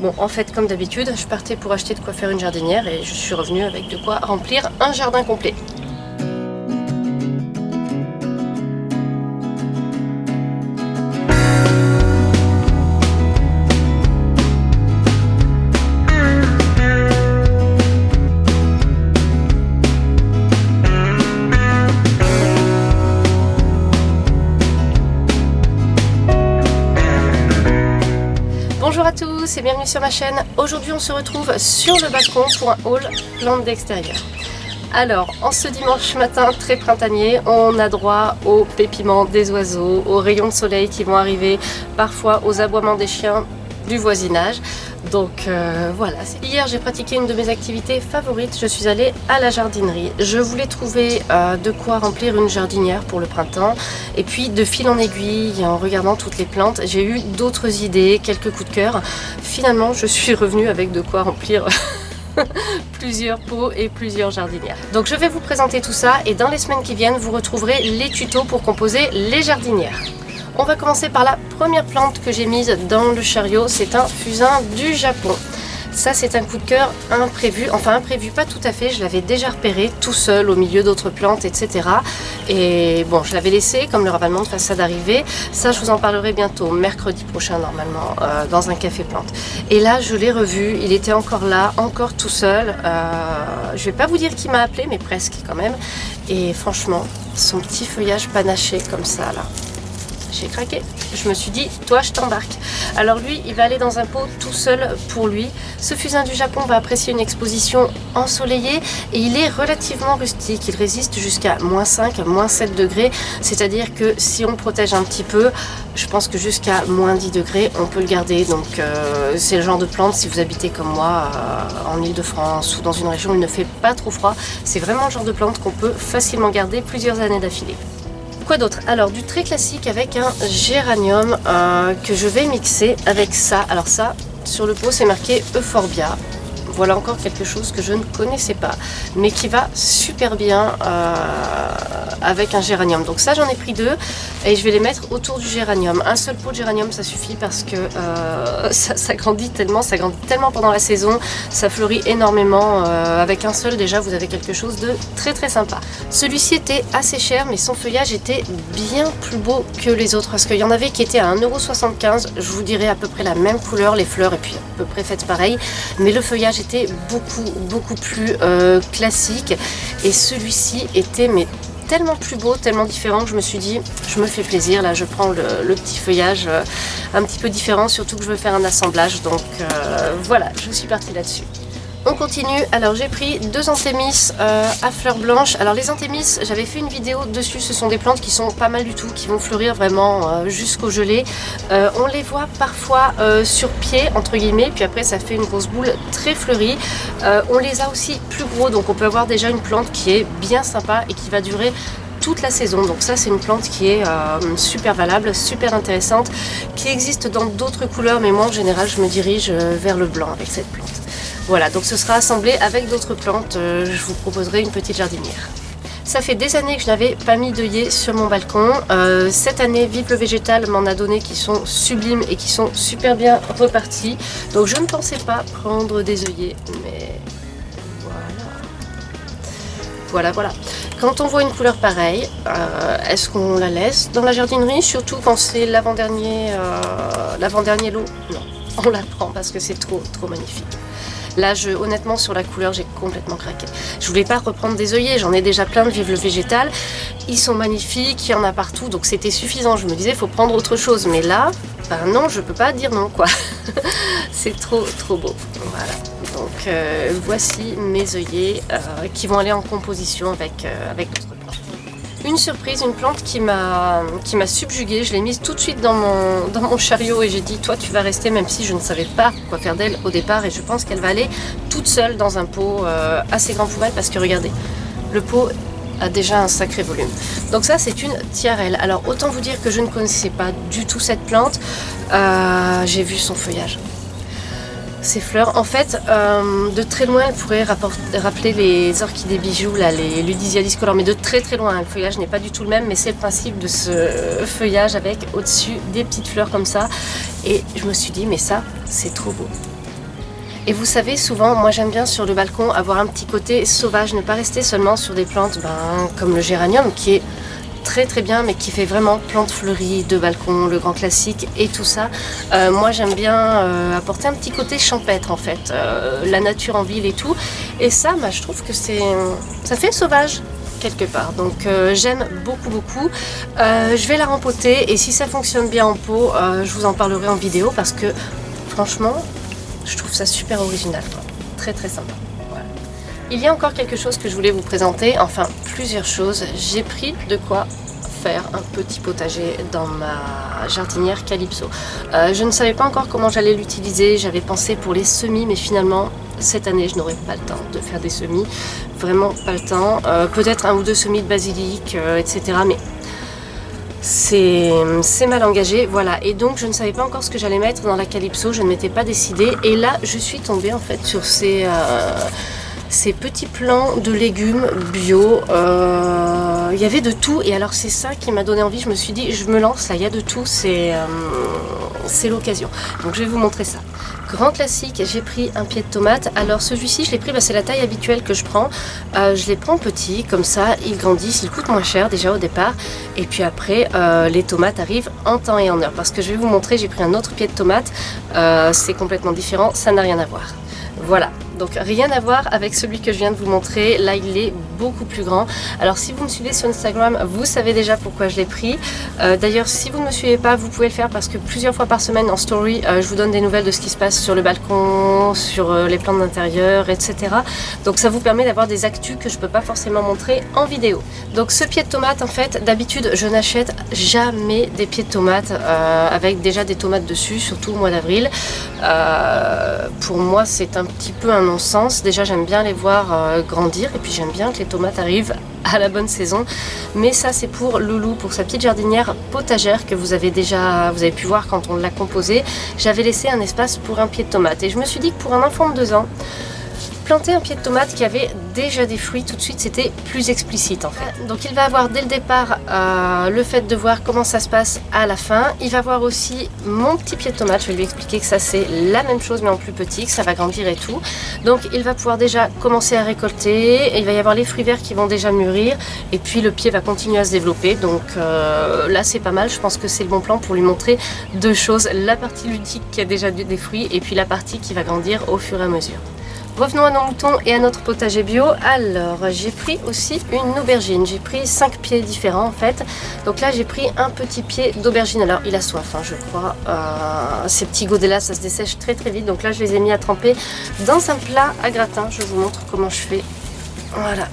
Bon, en fait, comme d'habitude, je partais pour acheter de quoi faire une jardinière et je suis revenue avec de quoi remplir un jardin complet. Bonjour à tous et bienvenue sur ma chaîne. Aujourd'hui on se retrouve sur le balcon pour un haul plantes d'extérieur. Alors en ce dimanche matin très printanier, on a droit aux pépiments des oiseaux, aux rayons de soleil qui vont arriver, parfois aux aboiements des chiens du voisinage. Donc voilà, hier j'ai pratiqué une de mes activités favorites, je suis allée à la jardinerie. Je voulais trouver de quoi remplir une jardinière pour le printemps et puis de fil en aiguille, en regardant toutes les plantes, j'ai eu d'autres idées, quelques coups de cœur. Finalement je suis revenue avec de quoi remplir plusieurs pots et plusieurs jardinières. Donc je vais vous présenter tout ça et dans les semaines qui viennent vous retrouverez les tutos pour composer les jardinières. On va commencer par la première plante que j'ai mise dans le chariot, c'est un fusain du Japon. Ça c'est un coup de cœur imprévu, enfin imprévu pas tout à fait, je l'avais déjà repéré tout seul au milieu d'autres plantes, etc. Et bon, je l'avais laissé comme le ravalement de façade arrivé, ça je vous en parlerai bientôt, mercredi prochain normalement, dans un café plante. Et là je l'ai revu, il était encore là, encore tout seul, je vais pas vous dire qui m'a appelé, mais presque quand même. Et franchement, son petit feuillage panaché comme ça là, j'ai craqué, je me suis dit, toi je t'embarque. Alors lui, il va aller dans un pot tout seul pour lui. Ce fusain du Japon va apprécier une exposition ensoleillée et il est relativement rustique. Il résiste jusqu'à -5, -7 degrés. C'est-à-dire que si on protège un petit peu, je pense que jusqu'à -10 degrés, on peut le garder. Donc c'est le genre de plante, si vous habitez comme moi en Île-de-France ou dans une région où il ne fait pas trop froid, c'est vraiment le genre de plante qu'on peut facilement garder plusieurs années d'affilée. Quoi d'autre? Alors du très classique avec un géranium que je vais mixer avec ça. Alors ça, sur le pot c'est marqué Euphorbia. Voilà encore quelque chose que je ne connaissais pas, mais qui va super bien avec un géranium. Donc ça j'en ai pris 2 et je vais les mettre autour du géranium. Un seul pot de géranium ça suffit parce que ça grandit tellement pendant la saison, ça fleurit énormément. Avec un seul déjà vous avez quelque chose de très sympa. Celui-ci était assez cher mais son feuillage était bien plus beau que les autres parce qu'il y en avait qui étaient à 1,75 €. Je vous dirais à peu près la même couleur, les fleurs et puis à peu près faites pareil, mais le feuillage était beaucoup plus classique et celui-ci était mais tellement plus beau, tellement différent que je me suis dit je me fais plaisir, là je prends le petit feuillage un petit peu différent, surtout que je veux faire un assemblage, donc voilà, je suis partie là-dessus. On continue, alors j'ai pris 2 anthémis à fleurs blanches. Alors les anthémis, j'avais fait une vidéo dessus, ce sont des plantes qui sont pas mal du tout, qui vont fleurir vraiment jusqu'au gelé. On les voit parfois sur pied, entre guillemets, puis après ça fait une grosse boule très fleurie. On les a aussi plus gros, donc on peut avoir déjà une plante qui est bien sympa et qui va durer toute la saison. Donc ça c'est une plante qui est super valable, super intéressante, qui existe dans d'autres couleurs, mais moi en général je me dirige vers le blanc avec cette plante. Voilà, donc ce sera assemblé avec d'autres plantes, je vous proposerai une petite jardinière. Ça fait des années que je n'avais pas mis d'œillets sur mon balcon. Cette année, Vive le Végétal m'en a donné qui sont sublimes et qui sont super bien repartis. Donc je ne pensais pas prendre des œillets, mais voilà. Quand on voit une couleur pareille, est-ce qu'on la laisse dans la jardinerie? Surtout quand c'est l'avant-dernier lot? Non, on la prend parce que c'est trop magnifique. Là, honnêtement, sur la couleur, j'ai complètement craqué. Je voulais pas reprendre des œillets, j'en ai déjà plein de Vive le Végétal. Ils sont magnifiques, il y en a partout, donc c'était suffisant. Je me disais, il faut prendre autre chose. Mais là, ben non, je peux pas dire non, quoi. C'est trop beau. Voilà. Donc, voici mes œillets qui vont aller en composition avec d'autres plantes. Une surprise, une plante qui m'a subjuguée, je l'ai mise tout de suite dans mon chariot et j'ai dit toi tu vas rester, même si je ne savais pas quoi faire d'elle au départ, et je pense qu'elle va aller toute seule dans un pot assez grand pour elle parce que regardez, le pot a déjà un sacré volume. Donc ça c'est une tiarelle. Alors autant vous dire que je ne connaissais pas du tout cette plante, j'ai vu son feuillage. Ces fleurs, en fait, de très loin, elles pourraient rappeler les orchidées bijoux, là, les Ludisia discolores, mais de très loin. Le feuillage n'est pas du tout le même, mais c'est le principe de ce feuillage avec au-dessus des petites fleurs comme ça. Et je me suis dit, mais ça, c'est trop beau. Et vous savez, souvent, moi j'aime bien sur le balcon avoir un petit côté sauvage, ne pas rester seulement sur des plantes comme le géranium qui est très très bien, mais qui fait vraiment plante fleurie de balcon, le grand classique et tout ça. Moi j'aime bien apporter un petit côté champêtre en fait, la nature en ville et tout. Et ça, je trouve que ça fait sauvage quelque part. Donc j'aime beaucoup. Je vais la rempoter et si ça fonctionne bien en pot, je vous en parlerai en vidéo parce que franchement, je trouve ça super original, quoi. Très sympa. Voilà. Il y a encore quelque chose que je voulais vous présenter, enfin plusieurs choses. J'ai pris de quoi faire un petit potager dans ma jardinière Calypso. Je ne savais pas encore comment j'allais l'utiliser, j'avais pensé pour les semis, mais finalement cette année je n'aurai pas le temps de faire des semis, vraiment pas le temps. Peut-être 1 ou 2 semis de basilic, etc. Mais c'est mal engagé, voilà. Et donc je ne savais pas encore ce que j'allais mettre dans la Calypso, je ne m'étais pas décidée. Et là je suis tombée en fait sur ces petits plants de légumes bio. Il y avait de tout et alors c'est ça qui m'a donné envie. Je me suis dit je me lance là, il y a de tout, c'est l'occasion. Donc je vais vous montrer ça. Grand classique, j'ai pris un pied de tomate. Alors celui-ci je l'ai pris, c'est la taille habituelle que je prends. Je les prends petits, comme ça ils grandissent, ils coûtent moins cher déjà au départ. Et puis après les tomates arrivent en temps et en heure. Parce que je vais vous montrer, j'ai pris un autre pied de tomate. C'est complètement différent, ça n'a rien à voir. Voilà, donc rien à voir avec celui que je viens de vous montrer. Là il est beaucoup plus grand. Alors si vous me suivez sur Instagram, vous savez déjà pourquoi je l'ai pris. D'ailleurs si vous ne me suivez pas, vous pouvez le faire parce que plusieurs fois par semaine en story je vous donne des nouvelles de ce qui se passe sur le balcon, sur les plantes d'intérieur, etc. Donc ça vous permet d'avoir des actus que je ne peux pas forcément montrer en vidéo. Donc ce pied de tomate, en fait d'habitude je n'achète jamais des pieds de tomate avec déjà des tomates dessus, surtout au mois d'avril. Pour moi c'est un petit peu un non-sens. Déjà j'aime bien les voir grandir et puis j'aime bien que les tomates arrivent à la bonne saison. Mais ça c'est pour Loulou, pour sa petite jardinière potagère que vous avez pu voir quand on l'a composée. J'avais laissé un espace pour un pied de tomate et je me suis dit que pour un enfant de 2 ans, planter un pied de tomate qui avait déjà des fruits tout de suite c'était plus explicite en fait. Donc il va avoir dès le départ le fait de voir comment ça se passe à la fin. Il va voir aussi mon petit pied de tomate, je vais lui expliquer que ça c'est la même chose mais en plus petit, que ça va grandir et tout. Donc il va pouvoir déjà commencer à récolter, et il va y avoir les fruits verts qui vont déjà mûrir et puis le pied va continuer à se développer. Donc là c'est pas mal, je pense que c'est le bon plan pour lui montrer 2 choses, la partie ludique qui a déjà des fruits et puis la partie qui va grandir au fur et à mesure. Revenons à nos moutons et à notre potager bio. Alors j'ai pris aussi une aubergine, j'ai pris 5 pieds différents en fait. Donc là j'ai pris un petit pied d'aubergine. Alors il a soif je crois, ces petits godets là ça se dessèche très vite. Donc là je les ai mis à tremper dans un plat à gratin. Je vous montre comment je fais. Voilà.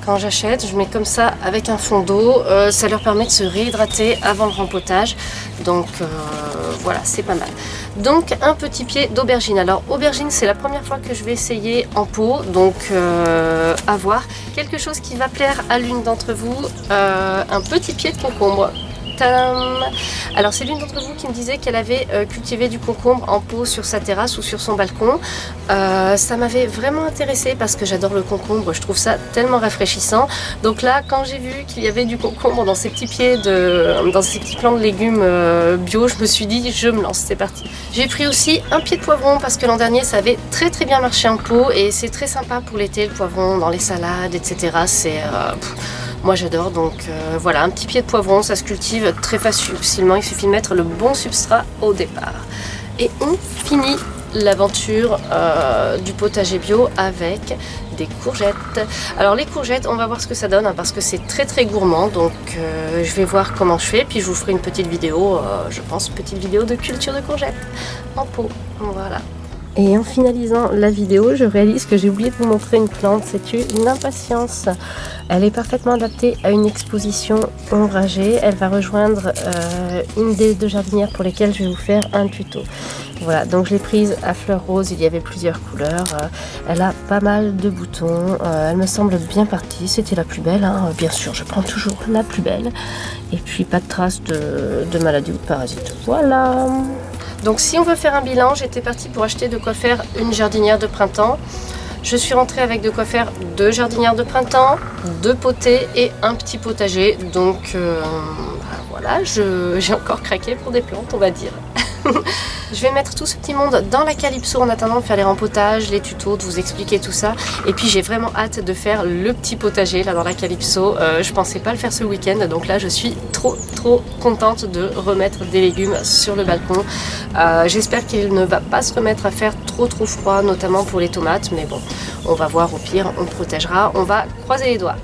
Quand j'achète, je mets comme ça avec un fond d'eau, ça leur permet de se réhydrater avant le rempotage, donc voilà, c'est pas mal. Donc un petit pied d'aubergine. Alors aubergine c'est la première fois que je vais essayer en pot, donc à voir. Quelque chose qui va plaire à l'une d'entre vous, un petit pied de concombre. Tadam! Alors c'est l'une d'entre vous qui me disait qu'elle avait cultivé du concombre en pot sur sa terrasse ou sur son balcon. Ça m'avait vraiment intéressée parce que j'adore le concombre, je trouve ça tellement rafraîchissant. Donc là quand j'ai vu qu'il y avait du concombre dans ces petits dans ces petits plants de légumes bio, je me suis dit je me lance, c'est parti. J'ai pris aussi un pied de poivron parce que l'an dernier ça avait très bien marché en pot et c'est très sympa pour l'été le poivron dans les salades, etc. C'est moi j'adore, donc voilà, un petit pied de poivron, ça se cultive très facilement, il suffit de mettre le bon substrat au départ. Et on finit l'aventure du potager bio avec des courgettes. Alors les courgettes, on va voir ce que ça donne parce que c'est très gourmand, donc je vais voir comment je fais, puis je vous ferai une petite vidéo, je pense, une petite vidéo de culture de courgettes en pot, voilà. Et en finalisant la vidéo, je réalise que j'ai oublié de vous montrer une plante, c'est une impatience. Elle est parfaitement adaptée à une exposition ombragée. Elle va rejoindre une des 2 jardinières pour lesquelles je vais vous faire un tuto. Voilà, donc je l'ai prise à fleurs roses, il y avait plusieurs couleurs. Elle a pas mal de boutons, elle me semble bien partie, c'était la plus belle. Bien sûr, je prends toujours la plus belle. Et puis pas de traces de maladie ou de parasites. Voilà. Donc si on veut faire un bilan, j'étais partie pour acheter de quoi faire une jardinière de printemps. Je suis rentrée avec de quoi faire 2 jardinières de printemps, 2 potées et un petit potager. Donc voilà, j'ai encore craqué pour des plantes, on va dire. Je vais mettre tout ce petit monde dans la Calypso en attendant de faire les rempotages, les tutos, de vous expliquer tout ça. Et puis j'ai vraiment hâte de faire le petit potager là dans la Calypso. Je pensais pas le faire ce week-end, donc là je suis trop contente de remettre des légumes sur le balcon. J'espère qu'il ne va pas se remettre à faire trop froid, notamment pour les tomates, mais bon, on va voir, au pire on protégera, on va croiser les doigts.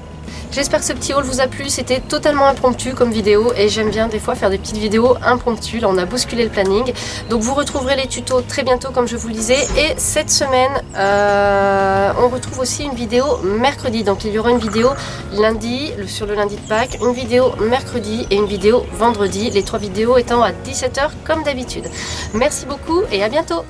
J'espère que ce petit haul vous a plu, c'était totalement impromptu comme vidéo et j'aime bien des fois faire des petites vidéos impromptues. Là on a bousculé le planning, donc vous retrouverez les tutos très bientôt comme je vous le disais. Et cette semaine on retrouve aussi une vidéo mercredi, donc il y aura une vidéo lundi sur le lundi de Pâques, une vidéo mercredi et une vidéo vendredi, les 3 vidéos étant à 17 h comme d'habitude. Merci beaucoup et à bientôt.